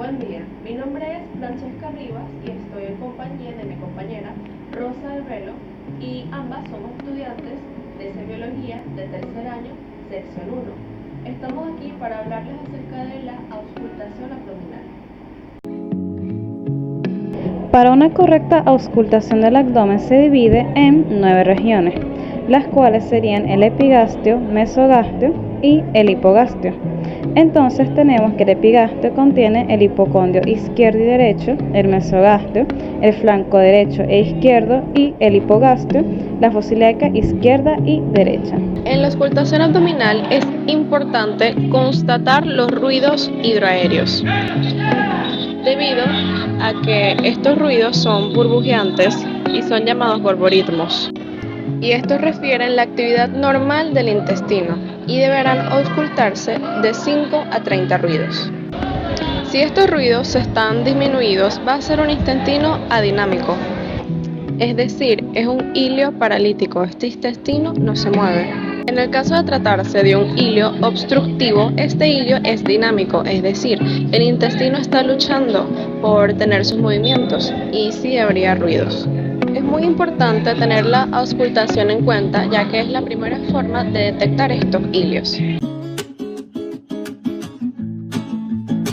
Buen día, mi nombre es Francesca Rivas y estoy en compañía de mi compañera Rosa del Velo y ambas somos estudiantes de Semiología de tercer año, sección 1. Estamos aquí para hablarles acerca de la auscultación abdominal. Para una correcta auscultación del abdomen se divide en 9 regiones, las cuales serían el epigastrio, mesogastrio y el hipogastrio. Entonces tenemos que el epigastrio contiene el hipocondrio izquierdo y derecho, el mesogastrio, el flanco derecho e izquierdo y el hipogastrio, la fosa ilíaca izquierda y derecha. En la auscultación abdominal es importante constatar los ruidos hidroaéreos, debido a que estos ruidos son burbujeantes y son llamados borborismos. Y estos refieren la actividad normal del intestino y deberán auscultarse de 5 a 30 ruidos. Si estos ruidos están disminuidos, va a ser un intestino adinámico, es decir, es un hilio paralítico, este intestino no se mueve. En el caso de tratarse de un hilio obstructivo, este hilio es dinámico, es decir, el intestino está luchando por tener sus movimientos y sí habría ruidos. Es muy importante tener la auscultación en cuenta, ya que es la primera forma de detectar estos hilios.